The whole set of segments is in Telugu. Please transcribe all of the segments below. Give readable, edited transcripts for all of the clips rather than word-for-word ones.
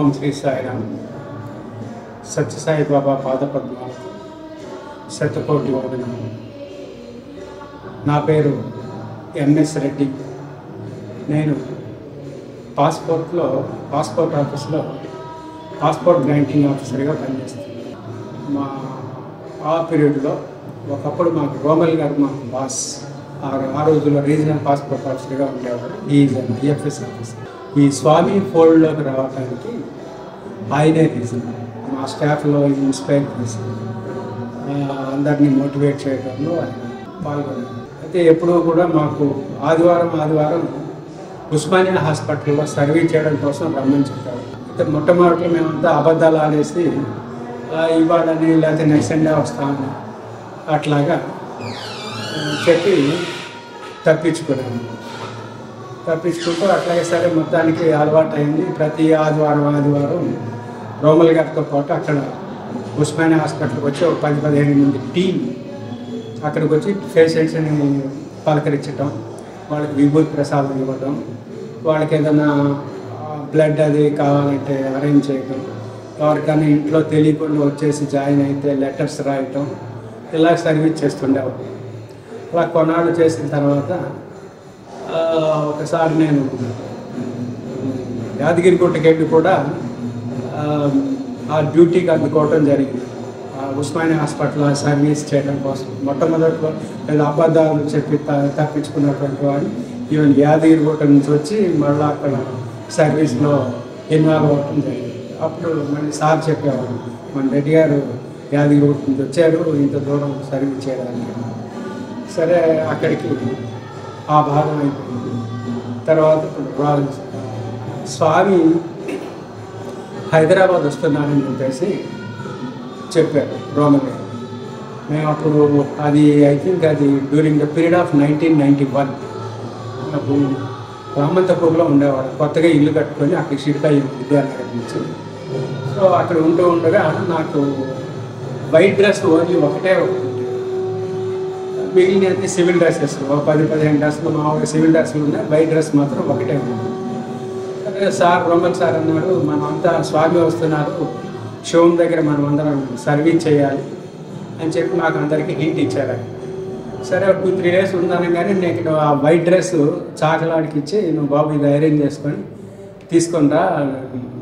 ఓం శ్రీ సాయిరామ్. సత్యసాయి బాబా పాదపద్మాలకు శతకోటి వందనములు. నా పేరు ఎంఎస్ రెడ్డి. నేను పాస్పోర్ట్ ఆఫీస్లో పాస్పోర్ట్ గ్రాంటింగ్ ఆఫీసర్గా పనిచేస్తున్నాను. ఆ పీరియడ్లో ఒకప్పుడు మాకు రోమల్ గారు మాకు బాస్, ఆ రోజుల్లో రీజనల్ పాస్పోర్ట్ ఆఫీసర్గా ఉండేవారు. Is IFS officer. ఈ స్వామి ఫోల్డ్లోకి రావడానికి ఆయనే రీజన్. మా స్టాఫ్లో ఇన్స్పైర్ చేసి అందరినీ మోటివేట్ చేయడంలో ఆయన పాల్గొన్నారు. అయితే ఎప్పుడూ కూడా మాకు ఆదివారం ఉస్మానియా హాస్పిటల్లో సర్వీస్ చేయడం కోసం రమ్మని చెప్పారు. అయితే మొట్టమొదటి మేమంతా అబద్ధాలు ఆడేసి ఇవ్వాలని లేకపోతే నెక్స్ట్ సండే వస్తామని అట్లాగా చెప్పి తప్పించుకుంటూ అట్లాగే సరే మొత్తానికి అలవాటు అయింది. ప్రతి ఆదివారం రోమల్ గారితో పాటు అక్కడ ఉస్మానియా హాస్పిటల్కి వచ్చి ఒక 10-15 మంది టీం అక్కడికి వచ్చి పేషెంట్స్ని పలకరించడం, వాళ్ళకి విభూతి ప్రసాదం ఇవ్వడం, వాళ్ళకి ఏదైనా బ్లడ్ అది కావాలంటే అరేంజ్ చేయడం, ఎవరికైనా ఇంట్లో తెలియకుండా వచ్చేసి జాయిన్ అయితే లెటర్స్ రాయటం, ఇలా సర్వీస్ చేస్తుండేవాడు. అలా కొన్నాళ్ళు చేసిన తర్వాత ఒకసారి నేను యాదగిరిగుట్టకి వెళ్ళి కూడా ఆ డ్యూటీకి అందుకోవటం జరిగింది. ఉస్మానియా హాస్పిటల్ సర్వీస్ చేయడం కోసం మొట్టమొదటిలో ఏదో అబద్ధాలు చెప్పి తప్పించుకున్నటువంటి వాడిని ఈవెన్ యాదగిరిగుట్ట నుంచి వచ్చి మళ్ళీ అక్కడ సర్వీస్లో ఇన్వాల్వ్ అవ్వటం జరిగింది. అప్పుడు మళ్ళీ సార్ చెప్పేవాడు, మన రెడ్డి గారు యాదగిరిగుట్ట నుంచి వచ్చారు ఇంత దూరం సర్వీస్ చేయడానికి. సరే అక్కడికి ఆ భాగం అయిపోయింది. తర్వాత ఇప్పుడు స్వామి హైదరాబాద్ వస్తున్నారని చెప్పేసి చెప్పారు రోమన్ గారు. మేము అప్పుడు అది ఐ థింక్ అది డ్యూరింగ్ ద పీరియడ్ ఆఫ్ 1991 నాకు రామంతపూర్లో ఉండేవాడు. కొత్తగా ఇల్లు కట్టుకొని అక్కడికి షిఫ్ట్ అయ్యింది విద్యానగర్ నుంచి. సో అక్కడ ఉండగా నాకు వైట్ డ్రెస్ ఓన్లీ ఒకటే మిగిలిన సివిల్ డ్రెస్సెస్ 10-15 డ్రెస్సులు మామూలుగా సివిల్ డ్రెస్సులు ఉన్నాయి, వైట్ డ్రెస్ మాత్రం ఒకటే ఉంది. సరే సార్ రోమన్ సార్ అన్నాడు, మనమంతా స్వామి వస్తున్నారు, షోమ్ దగ్గర మనం అందరం సర్వీస్ చేయాలి అని చెప్పి మాకు అందరికీ హింట్ ఇచ్చారు. సరే 2-3 డేస్ ఉన్నాను కానీ నేను ఆ వైట్ డ్రెస్ చాకలాడికి ఇచ్చి నువ్వు బాబు ఇది అరేంజ్ చేసుకొని తీసుకొని రా,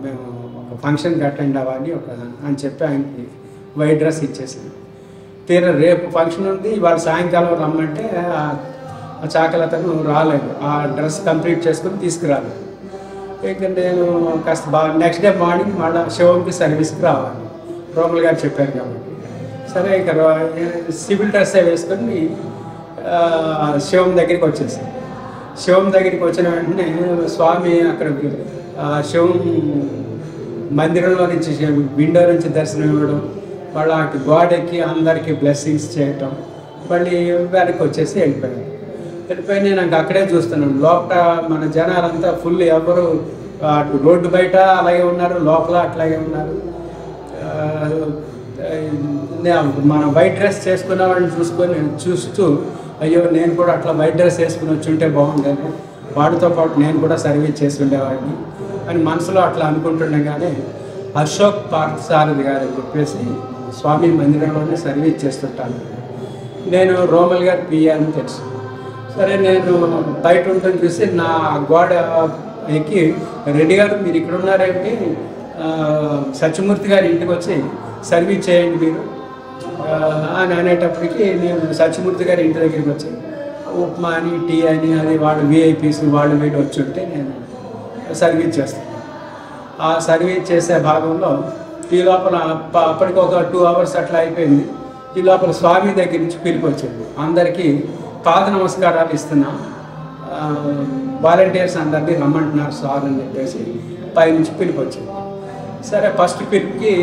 మేము ఒక ఫంక్షన్కి అటెండ్ అవ్వాలి అని చెప్పి ఆయనకి వైట్ డ్రెస్ ఇచ్చేసాను. తీరా రేపు ఫంక్షన్ ఉంది, ఇవాళ సాయంకాలం రమ్మంటే ఆ చాకలతను రాలేదు, ఆ డ్రెస్ కంప్లీట్ చేసుకొని తీసుకురాలేదు. ఇక నేను కాస్త నెక్స్ట్ డే మార్నింగ్ మళ్ళీ శివంకి సర్వీస్కి రావాలి, రోమల్ గారు చెప్పారు కాబట్టి. సరే ఇక సివిల్ డ్రెస్ వేసుకొని శివం దగ్గరికి వచ్చేసాను. శివం దగ్గరికి వచ్చిన వెంటనే స్వామి అక్కడ శివం మందిరంలో నుంచి విండో నుంచి దర్శనం ఇవ్వడం, మళ్ళీ అటు గోడ ఎక్కి అందరికీ బ్లెస్సింగ్స్ చేయటం, మళ్ళీ వెనక్కి వచ్చేసి వెళ్ళిపోయి నేను అక్కడే చూస్తున్నాను. లోపల మన జనాలంతా ఫుల్, ఎవరు అటు రోడ్డు బయట అలాగే ఉన్నారు, లోపల అట్లాగే ఉన్నారు. మనం వైట్ డ్రెస్ చేసుకున్న వాళ్ళని చూస్తూ అయ్యో నేను కూడా అట్లా వైట్ డ్రెస్ వేసుకుని వచ్చి ఉంటే బాగుండేది, వాడితో పాటు నేను కూడా సర్వీస్ చేసి ఉండేవాడిని అని మనసులో అట్లా అనుకుంటుండగానే అశోక్ పార్థసారథి గారు చెప్పేసి స్వామి మందిరంలోనే సర్వీస్ చేస్తుంటాను. నేను రోమల్ గారు పిఏ అని తెలుసు. సరే నేను బయట ఉంటుంది చూసి నా గోడ ఎక్కి, రెడ్డి గారు మీరు ఇక్కడ ఉన్నారేంటి, సత్యమూర్తి గారి ఇంటికి వచ్చి సర్వీస్ చేయండి మీరు అని అనేటప్పటికి నేను సత్యమూర్తి గారి ఇంటి దగ్గరికి వచ్చి ఉప్మా అని టీ అని అది వాళ్ళు విఐపీస్ వాళ్ళు వీళ్ళు వచ్చి ఉంటే నేను సర్వీస్ చేస్తాను. ఆ సర్వీస్ చేసే భాగంలో ఈ లోపల అప్పటికి ఒక 2 hours అట్లా అయిపోయింది. ఈ లోపల స్వామి దగ్గర నుంచి పిలుపు వచ్చింది, అందరికీ పాద నమస్కారాలు ఇస్తున్నా, వాలంటీర్స్ అందరినీ రమ్మంటున్నారు సార్ అని చెప్పేసి పైనుంచి పిలుపు వచ్చింది. సరే ఫస్ట్ పిలుపుకి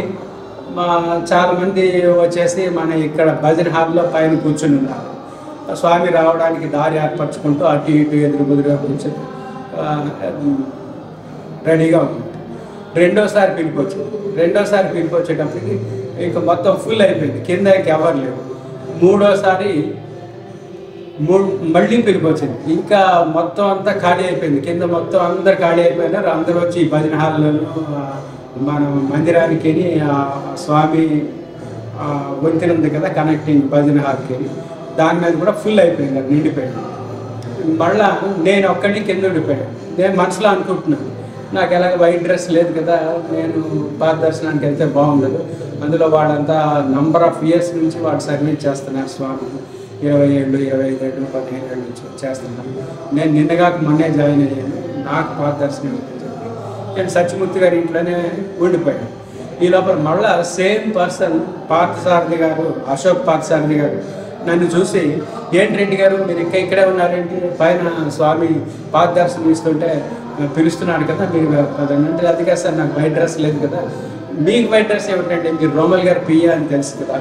చాలామంది వచ్చేసి మన ఇక్కడ భజన హాల్లో పైన కూర్చుని ఉన్నారు. స్వామి రావడానికి దారి ఏర్పరచుకుంటూ అటు ఇటు ఎదురుబుదురుగా కూర్చొని రెడీగా ఉంది. రెండోసారి పిలుపు వచ్చేటప్పటికి ఇంకా మొత్తం ఫుల్ అయిపోయింది, కింద ఎవరు లేవు. మూడోసారి మళ్ళీ పిలుపు వచ్చింది, ఇంకా మొత్తం అంతా ఖాళీ అయిపోయింది, కింద మొత్తం అందరు ఖాళీ అయిపోయినారు. అందరూ వచ్చి భజన హాల్లో మన మందిరానికి స్వామి వంతెన ఉంది కదా కనెక్టింగ్ భజన హాల్కి, దాని మీద కూడా ఫుల్ అయిపోయింది, అది నిండిపోయింది. మళ్ళా నేను ఒక్కడిని కింద ఉండిపోయాను. నేను మనసులో అనుకుంటున్నాను, నాకు ఎలాగ వైట్ డ్రెస్ లేదు కదా, నేను పాద దర్శనానికి వెళ్తే బాగుండదు. అందులో వాళ్ళంతా నంబర్ ఆఫ్ ఇయర్స్ నుంచి వాళ్ళు సర్వీస్ చేస్తున్నారు స్వామి, 20 ఏళ్ళు 25 ఏళ్ళు 15 ఏళ్ళ నుంచి చేస్తున్నాను. నేను నిన్నగాక మొన్నే జాయిన్ అయ్యాను, నాకు పాద దర్శనం నేను సత్యమూర్తి గారి ఇంట్లోనే ఉండిపోయాను. ఈ లోపల మళ్ళా సేమ్ పర్సన్ పార్థసారథి గారు, అశోక్ పార్థసారథి గారు నన్ను చూసి, ఏంటి రెడ్డి గారు మీరు ఇంకా ఇక్కడే ఉన్నారేంటి, పైన స్వామి పాద దర్శనం ఇస్తుంటే పిలుస్తున్నాడు కదా మీరు అంటే, అది కదా సార్ నాకు వైట్ డ్రెస్ లేదు కదా. మీకు వైట్ డ్రెస్ ఏమిటంటే మీరు రోమల్ గారు పియ్య అని తెలుసు కదా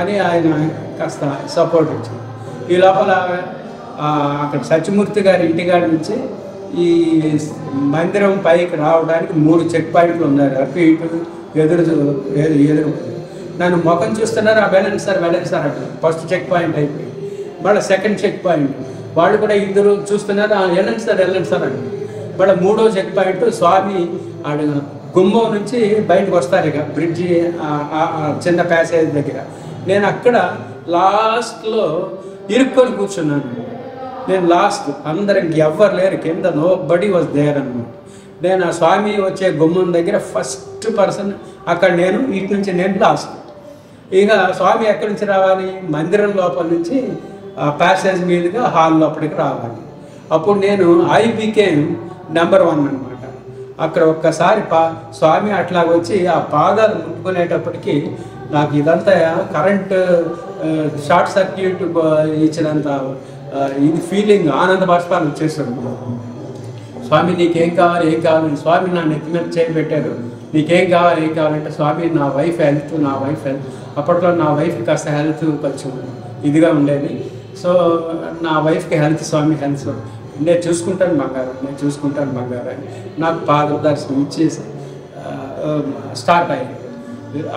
అని ఆయన కాస్త సపోర్ట్ ఇచ్చారు. ఈ లోపల అక్కడ సత్యమూర్తి గారి ఇంటికాడ నుంచి ఈ మందిరం పైకి రావడానికి 3 చెక్ పాయింట్లు ఉన్నారు, అటు ఇటు ఎదురు నన్ను ముఖం చూస్తున్నారు. వెళ్ళండి సార్ అంటే ఫస్ట్ చెక్ పాయింట్ అయిపోయింది. మళ్ళీ సెకండ్ చెక్ పాయింట్ వాళ్ళు కూడా ఇద్దరు చూస్తున్నారు, వెళ్ళండి సార్ అంటే మళ్ళీ 3వ చెక్ పాయింట్ స్వామి గుమ్మం నుంచి బయటకు వస్తారు ఇక బ్రిడ్జి చిన్న ప్యాసేజ్ దగ్గర. నేను అక్కడ లాస్ట్లో ఇరుక్కొని కూర్చున్నాను. నేను లాస్ట్, అందరం ఎవ్వరు లేరు కింద, నో బడీ వాజ్ దేర్ అన్నమాట. నేను ఆ స్వామి వచ్చే గుమ్మం దగ్గర ఫస్ట్ పర్సన్, అక్కడ నేను ఇటు నుంచి నేను లాస్ట్. ఇక స్వామి ఎక్కడి నుంచి రావాలి, మందిరం లోపల నుంచి ప్యాసేజ్ మీదుగా హాల్ లోపలికి రావాలి. అప్పుడు నేను ఐ బికేమ్ నెంబర్ 1 అనమాట. అక్కడ ఒక్కసారి స్వామి అట్లా వచ్చి ఆ పాదాలు ముట్టుకునేటప్పటికి నాకు ఇదంతా కరెంట్ షార్ట్ సర్క్యూట్ ఇచ్చినంత ఇది ఫీలింగ్, ఆనంద బాష్పాలు వచ్చేసాడు. స్వామి నీకేం కావాలని స్వామి నా నెత్తి మీద చేయబెట్టారు. నీకేం కావాలంటే స్వామి నా వైఫ్ హెల్త్. అప్పట్లో నా వైఫ్ కాస్త హెల్త్ కొంచెం ఇదిగా ఉండేది. సో నా వైఫ్కి హెల్త్, స్వామి హెల్త్, నేను చూసుకుంటాను బంగారు అని నాకు పాద దర్శనం ఇచ్చేసి స్టార్ట్ అయ్యింది.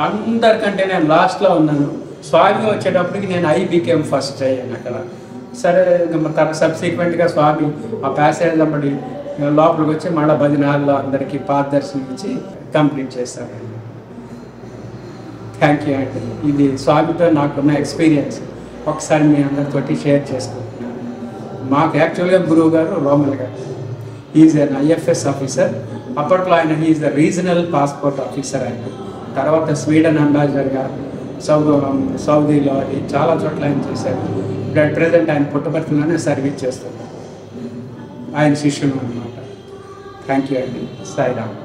అందరికంటే నేను లాస్ట్లో ఉన్నాను. స్వామి వచ్చేటప్పటికి నేను ఐ బికేమ్ ఫస్ట్ అయ్యాను అక్కడ. సరే సబ్సిక్వెంట్గా స్వామి ఆ ప్యాసేజ్ అమ్మడి లోపలికి వచ్చి మళ్ళీ భజన హాల్లో అందరికీ పాద దర్శనం ఇచ్చి కంప్లీట్ చేస్తాను. థ్యాంక్ యూ అండి. ఇది స్వామితో నాకున్న ఎక్స్పీరియన్స్ ఒకసారి మీ అందరితోటి షేర్ చేసుకుంటున్నాను. మాకు యాక్చువల్గా గురువు గారు రోమల్ గారు, ఈజ్ అన్ ఐఎఫ్ఎస్ ఆఫీసర్. అప్పట్లో ఆయన is the regional passport officer. ఆయన తర్వాత స్వీడన్ అంబాసిడర్గా సౌదీలో అది చాలా చోట్ల ఆయన చేశారు. ఇప్పుడు ప్రజెంట్ ఆయన పుట్టపర్తిలోనే సర్వీస్ చేస్తున్నారు. ఆయన శిష్యులు అన్నమాట. థ్యాంక్ యూ అండి. సాయిరామ్.